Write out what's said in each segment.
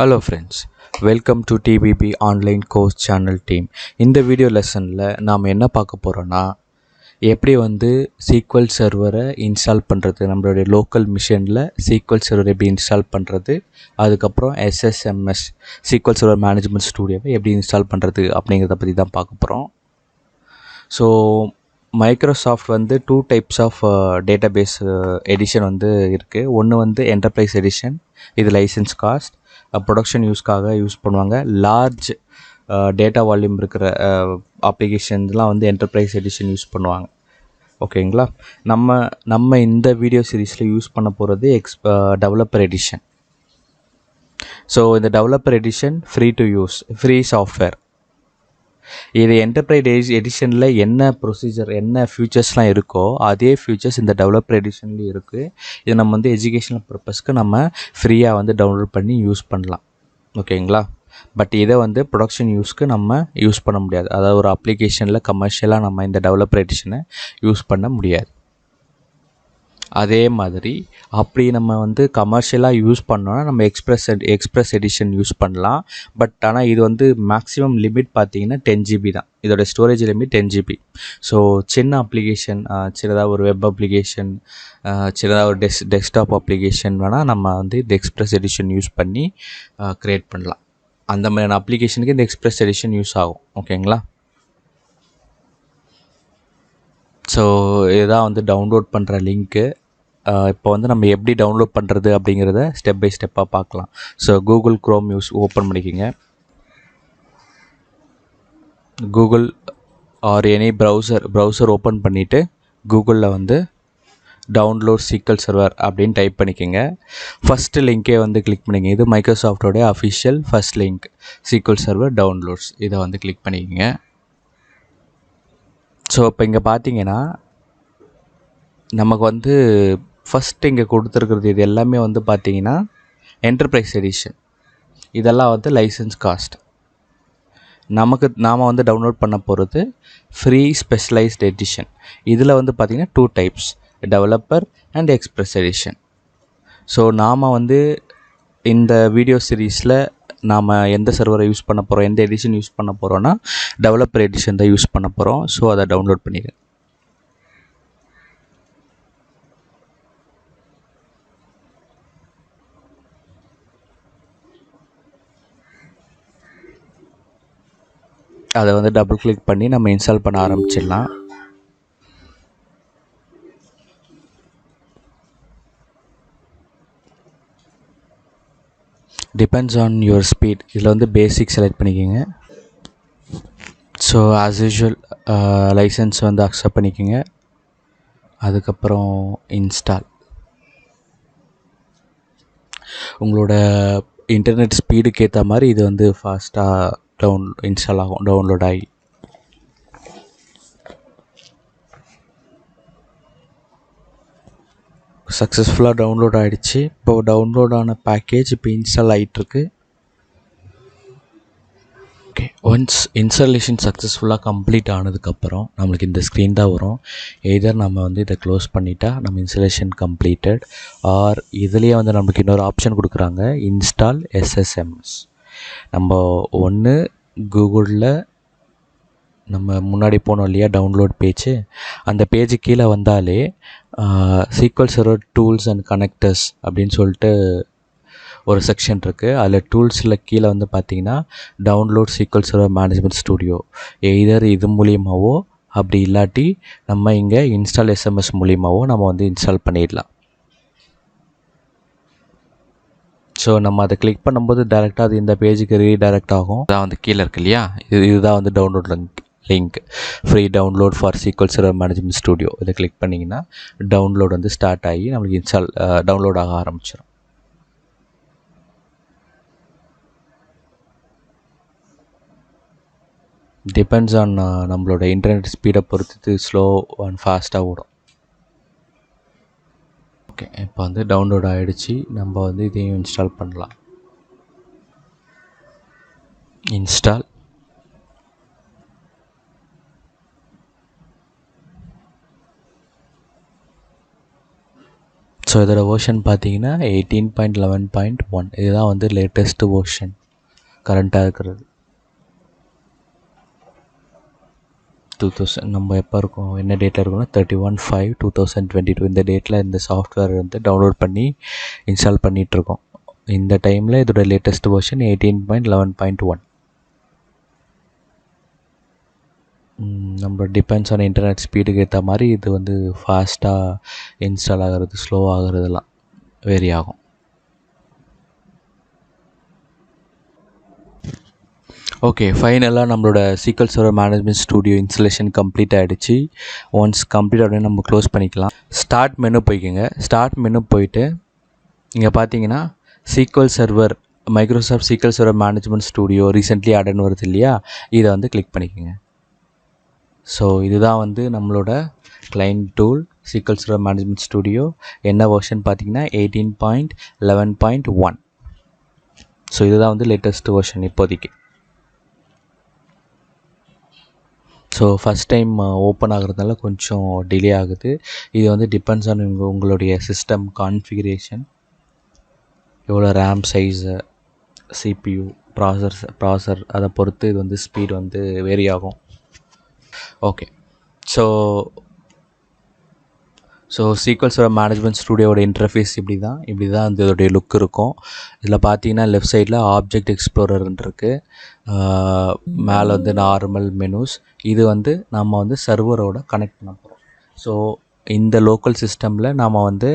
Hello friends, welcome to TBB online course channel team. இந்த video லெசனில் நாம் என்ன பார்க்க போகிறோன்னா எப்படி SQL சர்வரை இன்ஸ்டால் பண்ணுறது, நம்மளுடைய லோக்கல் மிஷினில் SQL சர்வர் எப்படி இன்ஸ்டால் பண்ணுறது, அதுக்கப்புறம் SSMS SQL சர்வர் மேனேஜ்மெண்ட் ஸ்டூடியோவை எப்படி இன்ஸ்டால் பண்ணுறது அப்படிங்கிறத பற்றி தான் பார்க்க போகிறோம். So Microsoft two types of database edition இருக்குது. ஒன்று என்டர்பிரைஸ் எடிஷன், இது லைசன்ஸ் காஸ்ட், ப்ரொடக்ஷன் யூஸ்க்காக யூஸ் பண்ணுவாங்க. லார்ஜ் டேட்டா வால்யூம் இருக்கிற அப்ளிகேஷன்ஸ்லாம் என்டர்பிரைஸ் எடிஷன் யூஸ் பண்ணுவாங்க. ஓகேங்களா? நம்ம இந்த வீடியோ சீரீஸில் யூஸ் பண்ண போகிறது டெவலப்பர் எடிஷன். ஸோ இந்த developer edition free to use, free software. இது என்டர்பிரைஸ் எடிஷனில் என்ன ப்ரொசீஜர், என்ன ஃபியூச்சர்ஸ்லாம் இருக்கோ அதே ஃபியூச்சர்ஸ் இந்த டெவலப்பர் எடிஷன்லேயும் இருக்குது. இது நம்ம எஜுகேஷனல் பர்பஸ்க்கு நம்ம ஃப்ரீயாக டவுன்லோட் பண்ணி யூஸ் பண்ணலாம். ஓகேங்களா? பட் இதை ப்ரொடக்ஷன் யூஸ்க்கு நம்ம யூஸ் பண்ண முடியாது. அதாவது ஒரு அப்ளிகேஷனில் கமர்ஷியலாக நம்ம இந்த டெவலப்பர் எடிஷனை யூஸ் பண்ண முடியாது. அதே மாதிரி அப்படி நம்ம கமர்ஷியலாக யூஸ் பண்ணோன்னா நம்ம எக்ஸ்ப்ரெஸ் எடிஷன் யூஸ் பண்ணலாம். பட் ஆனால் இது மேக்ஸிமம் லிமிட் பார்த்தீங்கன்னா 10 GB தான். இதோட ஸ்டோரேஜ் லிமிட் 10 GB. ஸோ சின்ன அப்ளிகேஷன், சின்னதாக ஒரு வெப் அப்ளிகேஷன், சின்னதாக ஒரு டெஸ்க்டாப் அப்ளிகேஷன் வேணால் நம்ம இந்த எக்ஸ்ப்ரெஸ் எடிஷன் யூஸ் பண்ணி க்ரியேட் பண்ணலாம். அந்த மாதிரியான அப்ளிகேஷனுக்கு இந்த எக்ஸ்ப்ரெஸ் எடிஷன் யூஸ் ஆகும். ஓகேங்களா? ஸோ இதுதான் டவுன்லோட் பண்ணுற லிங்க்கு. இப்போ நம்ம எப்படி டவுன்லோட் பண்ணுறது அப்படிங்கிறத ஸ்டெப் பை ஸ்டெப்பாக பார்க்கலாம். ஸோ கூகுள் க்ரோம் ஓப்பன் பண்ணிக்கோங்க. Google or any browser open பண்ணிவிட்டு கூகுளில் டவுன்லோட் SQL சர்வர் அப்படின்னு டைப் பண்ணிக்கோங்க. ஃபஸ்ட்டு லிங்க்கே கிளிக் பண்ணிக்கங்க. இது மைக்ரோசாஃப்டோடைய official first link, SQL server downloads. இதை கிளிக் பண்ணிக்கோங்க. ஸோ இப்போ இங்கே பார்த்தீங்கன்னா நமக்கு ஃபஸ்ட்டு இங்கே கொடுத்துருக்கிறது இது எல்லாமே பார்த்தீங்கன்னா என்டர்பிரைஸ் எடிஷன். இதெல்லாம் லைசன்ஸ் காஸ்ட். நாம் டவுன்லோட் பண்ண போகிறது ஃப்ரீ ஸ்பெஷலைஸ்ட் எடிஷன். இதில் பார்த்தீங்கன்னா 2 types, developer and express edition. So நாம் இந்த வீடியோ சீரீஸில் நாம் எந்த சர்வரை யூஸ் பண்ண போகிறோம், எந்த எடிஷன் யூஸ் பண்ண போகிறோன்னா டெவலப்பர் எடிஷன் தான் யூஸ் பண்ண போகிறோம். ஸோ அதை டவுன்லோட் பண்ணிடுங்க. அதை டபுள் கிளிக் பண்ணி நம்ம இன்ஸ்டால் பண்ண ஆரம்பிச்சிடலாம். Depends on your speed. இதில் பேசிக் செலக்ட் பண்ணிக்கோங்க. So as usual licence accept பண்ணிக்கோங்க. அதுக்கப்புறம் இன்ஸ்டால். உங்களோட இன்டர்நெட் ஸ்பீடுக்கு ஏற்ற மாதிரி இது ஃபாஸ்ட்டாக இன்ஸ்டால் ஆகும், டவுன்லோட் ஆகி. சக்ஸஸ்ஃபுல்லாக டவுன்லோட் ஆகிடுச்சு. இப்போ டவுன்லோட் ஆன பேக்கேஜ் இப்போ இன்ஸ்டால் ஆகிட்டுருக்கு. ஓகே, ஒன்ஸ் இன்ஸ்டாலேஷன் சக்ஸஸ்ஃபுல்லாக கம்ப்ளீட் ஆனதுக்கப்புறம் நம்மளுக்கு இந்த ஸ்க்ரீன் தான் வரும். எய்தர் நம்ம இதை க்ளோஸ் பண்ணிட்டா நம்ம இன்ஸ்டாலேஷன் கம்ப்ளீட்டட், ஆர் இதுலேயே நமக்கு இன்னொரு ஆப்ஷன் கொடுக்குறாங்க, இன்ஸ்டால் SSMS. நம்ம ஒன்று கூகுளில் நம்ம முன்னாடி போனோம் இல்லையா டவுன்லோட் பேஜ், அந்த பேஜு கீழே வந்தாலே SQL server tools and connectors அப்படின்னு சொல்லிட்டு ஒரு செக்ஷன் இருக்குது. அதில் டூல்ஸில் கீழே பார்த்தீங்கன்னா download SQL server management studio. Either இது மூலியமாகவோ அப்படி இல்லாட்டி நம்ம இங்கே இன்ஸ்டால் SMS மூலியமாகவோ நம்ம இன்ஸ்டால் பண்ணிடலாம். ஸோ நம்ம அதை கிளிக் பண்ணும்போது டேரெக்டாக அது இந்த பேஜுக்கு ரீடைரக்ட் ஆகும். அதான் கீழே இருக்கு இல்லையா, இதுதான் download link, free download for SQL server management studio. இதை கிளிக் பண்ணிங்கன்னா டவுன்லோட் ஸ்டார்ட் ஆகி நம்மளுக்கு டவுன்லோட் ஆக ஆரம்பிச்சிடும். டிபெண்ட்ஸ் ஆன் நம்மளோட இன்டர்நெட் ஸ்பீடை பொறுத்து ஸ்லோ அண்ட் ஃபாஸ்ட்டாக ஓடும். ஓகே, இப்போ டவுன்லோட் ஆகிடுச்சு. நம்ம இதையும் இன்ஸ்டால் பண்ணலாம். இன்ஸ்டால். ஸோ இதோட வெர்ஷன் பார்த்தீங்கன்னா 18.11.1. இதுதான் வந்து லேட்டஸ்ட் வெர்ஷன் கரண்ட்டாக இருக்கிறது. 2000 நம்ம எப்போ இருக்கோம், என்ன டேட்டில் இருக்கோம்னா 31/5/2022. இந்த டேட்டில் இந்த சாஃப்ட்வேர் வந்து டவுன்லோட் பண்ணி இன்ஸ்டால் பண்ணிகிட்ருக்கோம். இந்த டைமில் இதோட லேட்டஸ்ட் வெர்ஷன் 18.11.1. நம்ம டிபெண்ட்ஸ் ஆன் இன்டர்நெட் ஸ்பீடுக்கு ஏற்ற மாதிரி இது வந்து ஃபாஸ்ட்டாக இன்ஸ்டால் ஆகிறது, ஸ்லோ ஆகிறதுலாம் வேரி ஆகும். ஓகே, ஃபைனலாக நம்மளோட SQL Server management studio installation complete ஆகிடுச்சு. ஒன்ஸ் கம்ப்ளீட் ஆகிடுன்னு நம்ம க்ளோஸ் பண்ணிக்கலாம். ஸ்டார்ட் மெனு போய்க்குங்க. ஸ்டார்ட் மெனு போயிட்டு இங்கே பார்த்தீங்கன்னா SQL Server Microsoft SQL Server management studio recently ஆடன்னு வருது இல்லையா, இதை வந்து கிளிக் பண்ணிக்கோங்க. ஸோ இதுதான் வந்து நம்மளோட client tool SQL Server management studio. என்ன வெர்ஷன் பார்த்தீங்கன்னா 18.11.1. ஸோ இதுதான் வந்து லேட்டஸ்ட் வெர்ஷன் இப்போதைக்கு. ஸோ ஃபஸ்ட் டைம் ஓப்பன் ஆகிறதுனால கொஞ்சம் டிலே ஆகுது. இது வந்து டிபெண்ட்ஸ் ஆன் உங்களுடைய சிஸ்டம் கான்ஃபிகரேஷன், எவ்வளோ ரேம் சைஸு, CPU, ப்ராசர் அதை பொறுத்து இது வந்து ஸ்பீட் வந்து வேரி ஆகும். Okay, so SQL Server management ஸ்டூடியோட இன்டர்ஃபேஸ் இப்படி தான் வந்து இதோடைய லுக் இருக்கும். இதில் பார்த்தீங்கன்னா லெஃப்ட் சைடில் ஆப்ஜெக்ட் எக்ஸ்ப்ளோரர்ன்னு இருக்குது. மேலே வந்து நார்மல் மெனூஸ். இது வந்து நம்ம வந்து சர்வரோட கனெக்ட் பண்ண போகிறோம். ஸோ இந்த லோக்கல் சிஸ்டமில் நாம் வந்து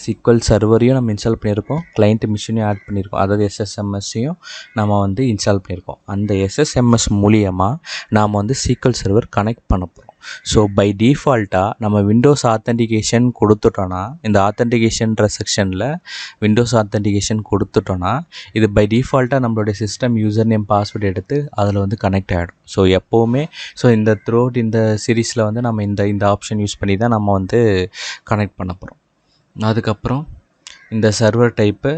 SQL சர்வரையும் நம்ம இன்ஸ்டால் பண்ணியிருக்கோம், கிளைண்ட் மிஷினையும் ஆட் பண்ணியிருக்கோம், அதாவது SSMSையும் நம்ம வந்து இன்ஸ்டால் பண்ணியிருக்கோம். அந்த SSMS மூலியமாக நாம் வந்து SQL சர்வர் கனெக்ட் பண்ண போகிறோம். ஸோ பை டிஃபால்ட்டாக நம்ம விண்டோஸ் ஆத்தென்டிகேஷன் கொடுத்துட்டோன்னா, இந்த ஆத்தென்டிகேஷன்ற செக்ஷனில் விண்டோஸ் ஆத்தென்டிகேஷன் கொடுத்துட்டோன்னா இது பை டிஃபால்ட்டாக நம்மளுடைய சிஸ்டம் யூசர் நேம் பாஸ்வேர்டு எடுத்து அதில் வந்து கனெக்ட் ஆகிடும். ஸோ எப்போவுமே இந்த த்ரோட் இந்த சீரீஸில் வந்து நம்ம இந்த ஆப்ஷன் யூஸ் பண்ணி தான் நம்ம வந்து கனெக்ட் பண்ண போகிறோம். அதுக்கப்புறம் இந்த சர்வர் டைப்பு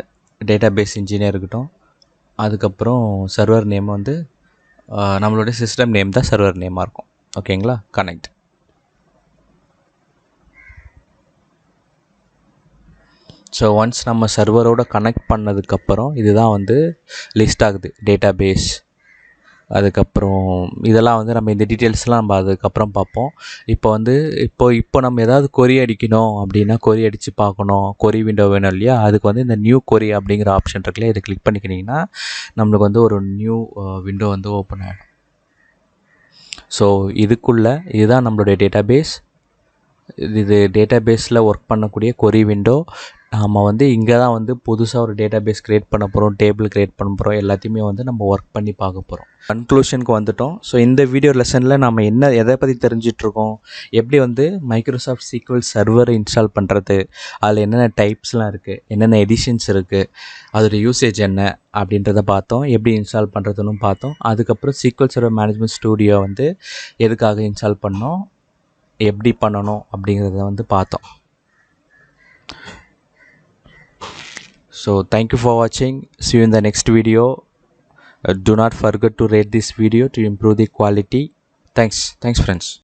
டேட்டாபேஸ் இன்ஜினியர் இருக்கட்டும். அதுக்கப்புறம் சர்வர் நேம் வந்து நம்மளுடைய சிஸ்டம் நேம் தான் சர்வர் நேமாக இருக்கும். ஓகேங்களா, கனெக்ட். ஸோ ஒன்ஸ் நம்ம சர்வரோட கனெக்ட் பண்ணதுக்கப்புறம் இதுதான் வந்து லிஸ்ட் ஆகுது, டேட்டாபேஸ். அதுக்கப்புறம் இதெல்லாம் வந்து நம்ம இந்த டீட்டெயில்ஸ்லாம் நம்ம அதுக்கப்புறம் பார்ப்போம். இப்போ நம்ம ஏதாவது கொரி அடிக்கணும் அப்படின்னா, கொரி அடித்து பார்க்கணும், கொரி விண்டோ வேணும் இல்லையா, அதுக்கு வந்து இந்த நியூ கொரி அப்படிங்கிற ஆப்ஷன் இருக்குல்லையா, இதை கிளிக் பண்ணிக்கிட்டிங்கன்னா நம்மளுக்கு வந்து ஒரு நியூ விண்டோ வந்து ஓப்பன் ஆகிடும். ஸோ இதுதான் நம்மளுடைய டேட்டாபேஸ். இது டேட்டாபேஸில் ஒர்க் பண்ணக்கூடிய கொரி விண்டோ. நம்ம வந்து இங்கே தான் வந்து புதுசாக ஒரு டேட்டாபேஸ் க்ரியேட் பண்ண போகிறோம், டேபிள் க்ரியேட் பண்ண போகிறோம், எல்லாத்தையுமே வந்து நம்ம ஒர்க் பண்ணி பார்க்க போகிறோம். கன்க்ளூஷனுக்கு வந்துட்டோம். ஸோ இந்த வீடியோ லெசனில் நம்ம எதை பற்றி தெரிஞ்சிட்ருக்கோம், எப்படி வந்து மைக்ரோசாஃப்ட் SQL சர்வரை இன்ஸ்டால் பண்ணுறது, அதில் என்னென்ன டைப்ஸ்லாம் இருக்குது, என்னென்ன எடிஷன்ஸ் இருக்குது, அதோடய யூசேஜ் என்ன அப்படின்றத பார்த்தோம், எப்படி இன்ஸ்டால் பண்ணுறதுன்னு பார்த்தோம். அதுக்கப்புறம் SQL Server மேனேஜ்மெண்ட் ஸ்டூடியோ வந்து எதுக்காக இன்ஸ்டால் பண்ணோம், எப்படி பண்ணணும் அப்படிங்கிறத வந்து பார்த்தோம். So thank you for watching. See you in the next video. Do not forget to rate this video to improve the quality. Thanks friends.